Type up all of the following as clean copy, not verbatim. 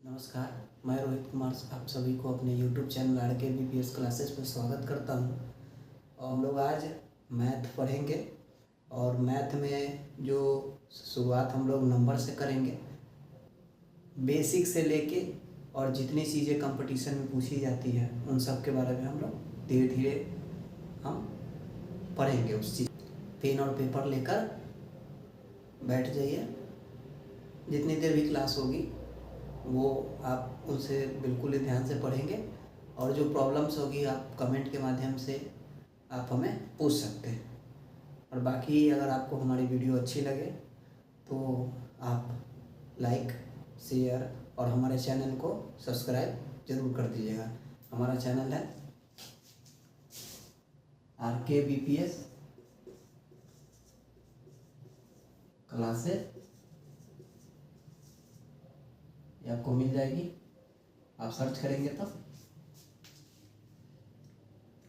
नमस्कार, मैं रोहित कुमार आप सभी को अपने YouTube channel R K. BPS classes पर स्वागत करता हूं। और हम लोग आज मैथ पढ़ेंगे और मैथ में जो शुरुआत हम लोग नंबर से करेंगे, बेसिक से लेके और जितनी चीज़ें कंपटीशन में पूछी जाती है उन सब के बारे में हम लोग धीरे धीरे हम पढ़ेंगे। उस चीज़ पेन और पेपर लेकर बैठ जाइए। जितनी देर भी क्लास होगी वो आप उनसे बिल्कुल ही ध्यान से पढ़ेंगे और जो प्रॉब्लम्स होगी आप कमेंट के माध्यम से आप हमें पूछ सकते हैं। और बाकी अगर आपको हमारी वीडियो अच्छी लगे तो आप लाइक, शेयर और हमारे चैनल को सब्सक्राइब ज़रूर कर दीजिएगा। हमारा चैनल है आर.के. BPS क्लासेस, ये आपको मिल जाएगी, आप सर्च करेंगे तो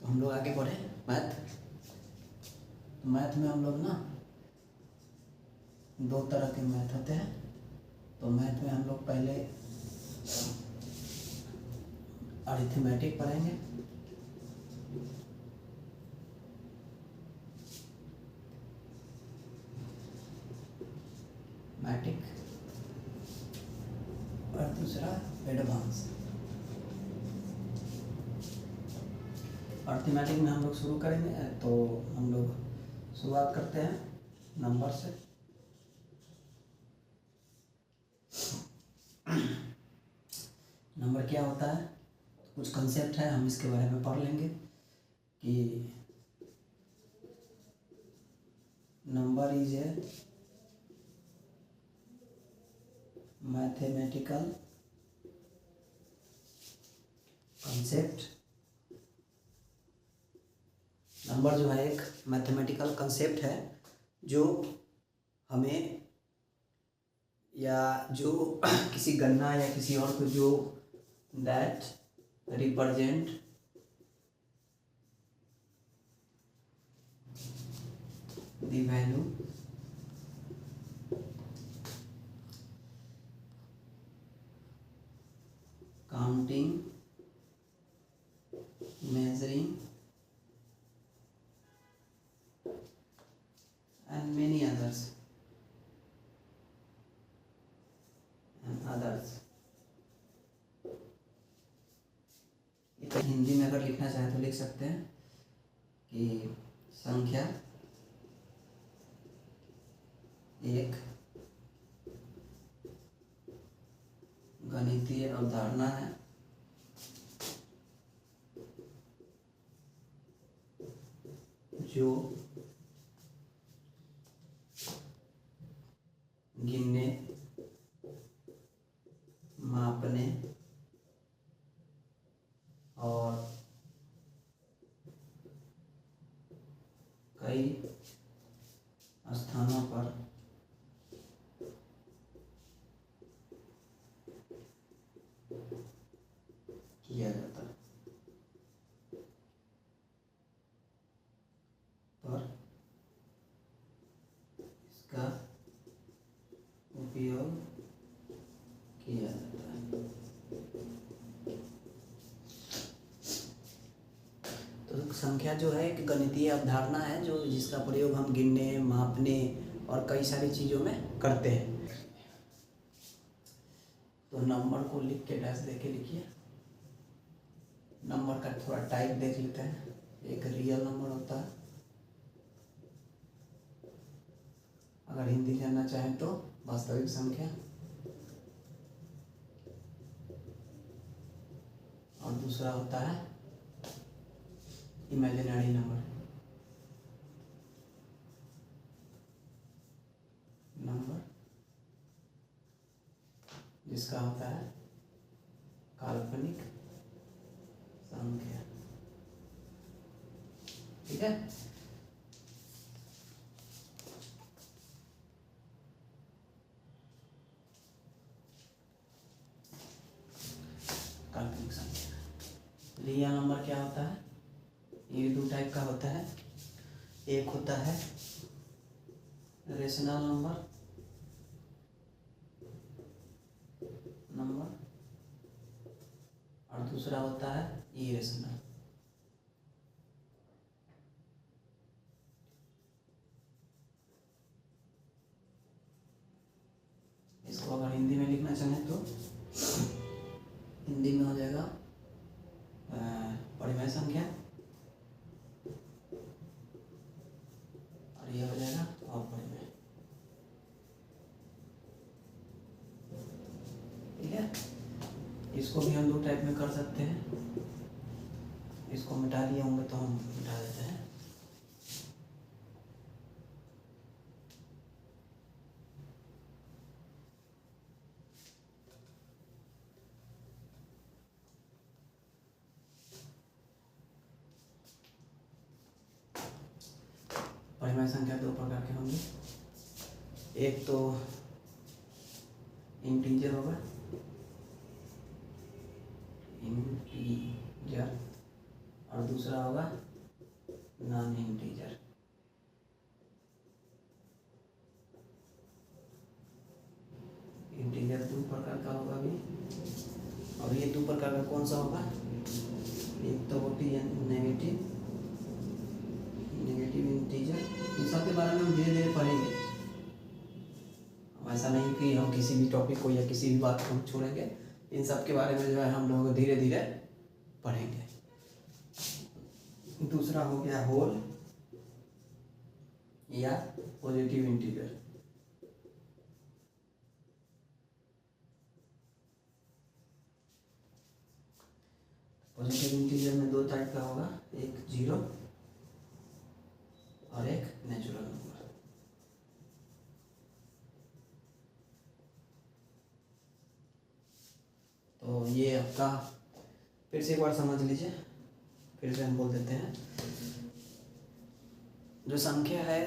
हम लोग आगे बढ़े। मैथ में हम लोग ना दो तरह के मैथ होते हैं। तो मैथ में हम लोग पहले अरिथमेटिक पढ़ेंगे, मैटिक, और दूसरा एडवांस। अरिथमेटिक में हम लोग शुरू करेंगे तो हम लोग शुरुआत करते हैं नंबर से। नंबर क्या होता है, कुछ कंसेप्ट है, हम इसके बारे में पढ़ लेंगे कि number is a mathematical concept. Number जो है एक मैथमेटिकल कंसेप्ट है जो हमें या जो किसी गणना या किसी और को जो that represent the value counting, measuring and many others इतना हिंदी में अगर लिखना चाहे तो लिख सकते हैं कि संख्या एक गणितीय अवधारणा है जो गिनने, मापने और कई स्थानों पर किया जाता है। पर इसका उपयोग किया जाता है। तो संख्या जो है एक गणितीय अवधारणा है जो जिसका प्रयोग हम गिनने, मापने और कई सारी चीज़ों में करते हैं। तो नंबर को लिख के डैश दे के लिखिए। नंबर का थोड़ा टाइप देख लेते हैं। एक रियल नंबर होता है, अगर हिंदी जानना चाहें तो वास्तविक संख्या, और दूसरा होता है इमेजिनरी नंबर। नंबर जिसका होता है काल्पनिक संख्या। ठीक है, काल्पनिक संख्या। रियल नंबर क्या होता है, ये दो टाइप का होता है। एक होता है रेशनल नंबर, दूसरा होता है इरेशनल। इसको अगर हिंदी में लिखना चाहें तो हिंदी में हो जाएगा परिमेय संख्या, और ये हो जाएगा अपरिमेय। ठीक है, इसको भी हम दो टाइप में कर सकते हैं। इसको मिटा लिए होंगे तो हम मिटा देते हैं। परिमेय संख्या दो प्रकार के होंगे, एक तो इंटीजर होगा, इंटीजर, और दूसरा होगा नॉन इंटीजर। इंटीजर दो प्रकार का होगा भी, और ये दो प्रकार का कौन सा होगा, एक तो होती है नेगेटिव इंटीजर। इन सब के बारे में हम धीरे धीरे पढ़ेंगे। ऐसा नहीं कि हम किसी भी टॉपिक को या किसी भी बात को हम छोड़ेंगे, इन सब के बारे में जो है हम लोग धीरे धीरे पढ़ेंगे। दूसरा हो गया होल या पॉजिटिव इंटीजर। पॉजिटिव इंटीजर में दो टाइप का होगा, एक जीरो और एक नेचुरल नंबर। तो ये आपका फिर से एक बार समझ लीजिए, फिर से हम बोल देते हैं। जो संख्या है,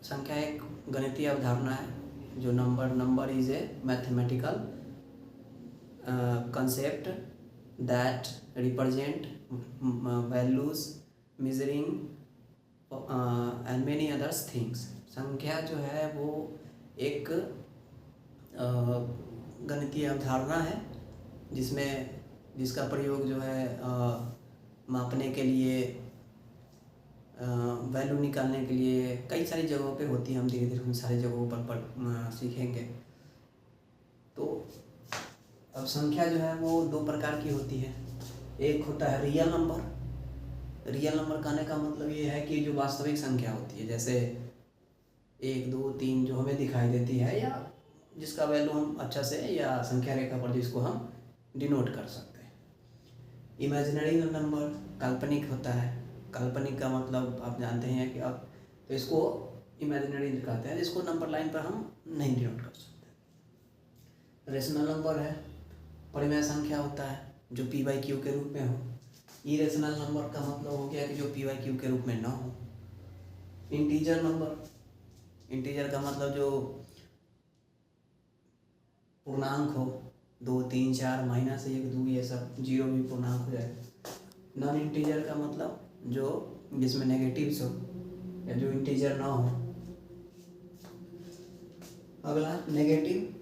संख्या एक गणितीय अवधारणा है। जो number is a mathematical concept that represent values, measuring and many others things. संख्या जो है वो एक गणितीय अवधारणा है जिसका प्रयोग जो है मापने के लिए, वैल्यू निकालने के लिए कई सारी जगहों पे होती है। हम धीरे धीरे उन सारी जगहों पर सीखेंगे। तो अब संख्या जो है वो दो प्रकार की होती है। एक होता है रियल नंबर। रियल नंबर कहने का मतलब ये है कि जो वास्तविक संख्या होती है, जैसे 1 2 3 जो हमें दिखाई देती है, या जिसका वैल्यू हम अच्छा से या संख्या रेखा पर जिसको हम डिनोट कर सकते हैं। इमेजिनरी नंबर काल्पनिक होता है। काल्पनिक का मतलब आप जानते हैं कि आप, तो इसको इमेजिनरी कहते हैं, जिसको नंबर लाइन पर हम नहीं डिनोट कर सकते। रेशनल नंबर है, परिमेय संख्या होता है जो p/q के रूप में हो। इरेशनल नंबर का मतलब हो गया कि जो p/q के रूप में ना हो। इंटीजर नंबर, इंटीजर का मतलब जो पूर्णांक हो, 2 3 4 -1 2 ये सब, जीरो भी पूर्णांक हो जाएगा। नॉन इंटीजर का मतलब जो जिसमें नेगेटिव्स हो या जो इंटीजर ना हो। अगला नेगेटिव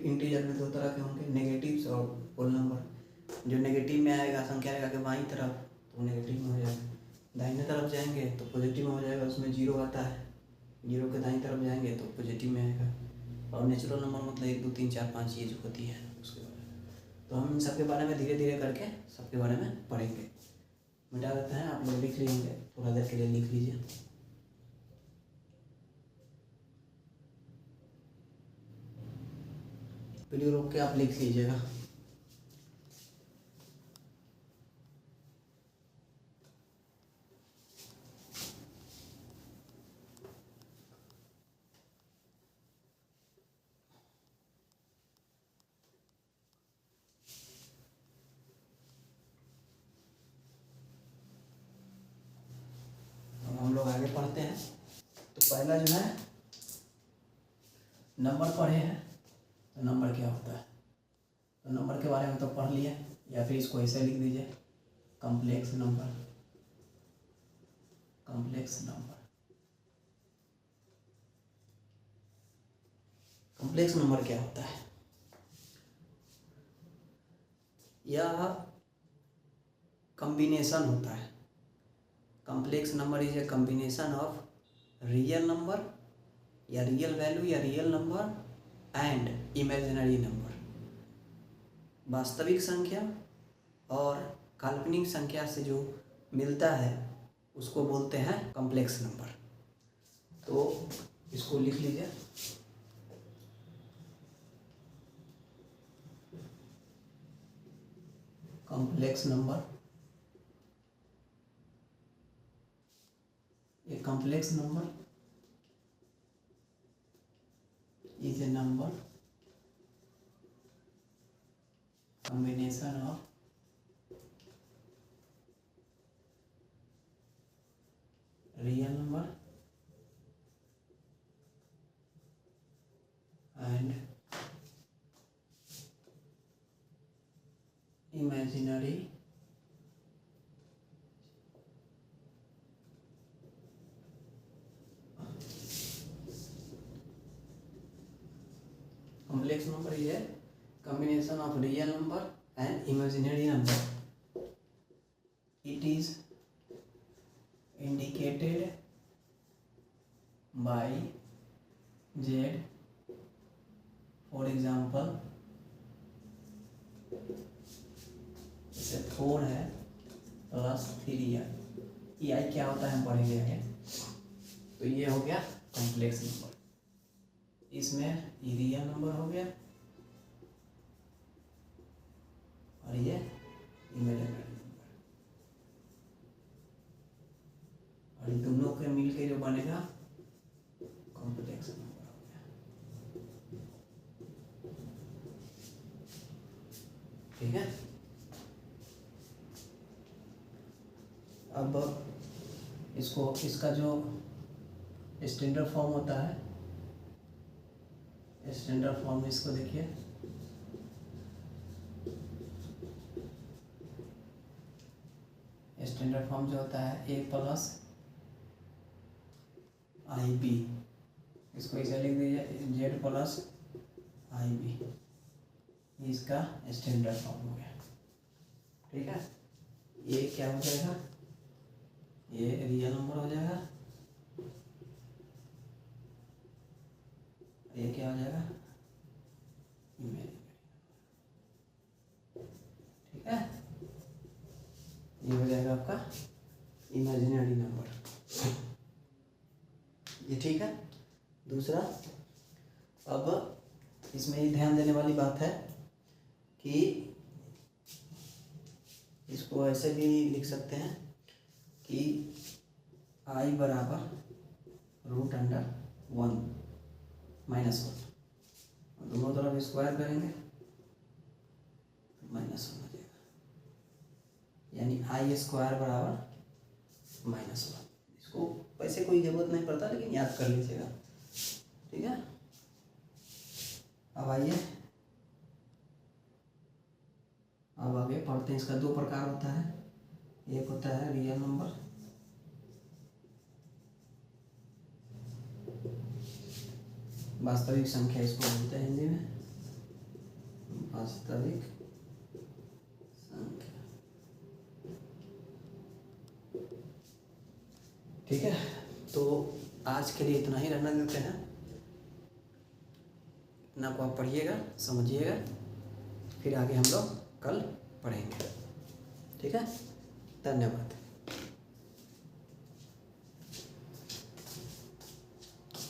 इंटीजर में दो तरह के होंगे, नेगेटिव्स और होल नंबर। जो नेगेटिव में आएगा संख्या रेखा के बाईं तरफ तो नेगेटिव में हो जाएगा, दाहिने तरफ जाएंगे तो पॉजिटिव में हो जाएगा, उसमें जीरो आता है। जीरो के दाईं तरफ जाएंगे तो पॉजिटिव में आएगा। और नेचुरल नंबर मतलब 1 2 3 4 5 ये जो होती है उसके बारे में। तो हम इन सब के बारे में धीरे धीरे करके सबके बारे में पढ़ेंगे। मिटा देते हैं, आप लोग लिख लीजिए, थोड़ा देर के लिए लिख लीजिए। वीडियो रोक के आप लिख लीजिएगा। हम लोग आगे पढ़ते हैं। तो पहला जो है नंबर पढ़े हैं, तो नंबर क्या होता है, तो नंबर के बारे में तो पढ़ लिए, या फिर इसको ऐसे लिख दीजिए, complex number. Complex number, complex number क्या होता है? यह कम्बिनेशन होता है। Complex number is a combination of real number या रियल वैल्यू या real number and imaginary number. वास्तविक संख्या और काल्पनिक संख्या से जो मिलता है उसको बोलते हैं कॉम्प्लेक्स नंबर। तो इसको लिख लीजिए। Complex number, a complex number is a number combination of real number and imaginary complex number is a combination of real number and imaginary number. It is indicated by Z. For example, जैसे 4 है plus 3i, ये आई क्या होता है हम पढ़ेंगे आगे। तो ये हो गया कॉम्प्लेक्स नंबर। इसमें ये रियल नंबर हो गया और ये इमेजिनरी नंबर, और इन दोनों के मिलके जो बनेगा कॉम्प्लेक्स नंबर हो गया। ठीक है। अब इसको, इसका जो स्टैंडर्ड फॉर्म होता है, स्टैंडर्ड फॉर्म में इसको देखिए। स्टैंडर्ड फॉर्म जो होता है ए प्लस आई बी, इसको इसे लिख दीजिए जेड प्लस आई बी, इसका स्टैंडर्ड फॉर्म हो गया। ठीक है। ये क्या हो जाएगा, ये रियल नंबर हो जाएगा, ये क्या हो जाएगा इमेजिनरी। ठीक है, ये हो जाएगा आपका इमेजिनरी नंबर। ये ठीक है। दूसरा, अब इसमें ये ध्यान देने वाली बात है कि इसको ऐसे भी लिख सकते हैं कि i बराबर रूट अंडर 1 माइनस 1, दोनों तरफ स्क्वायर करेंगे तो माइनस 1 हो जाएगा, यानी आई स्क्वायर बराबर माइनस 1। इसको वैसे कोई ज़रूरत नहीं पड़ता, लेकिन याद कर लीजिएगा। ठीक है। अब आइए, अब आगे पढ़ते हैं। इसका दो प्रकार होता है, एक होता है रियल नंबर, वास्तविक संख्या इसको बोलते हैं हिंदी में, वास्तविक संख्या। ठीक है। तो आज के लिए इतना ही रहना देते हैं। इतना को आप पढ़िएगा, समझिएगा, फिर आगे हम लोग कल पढ़ेंगे। ठीक है। धन्यवाद।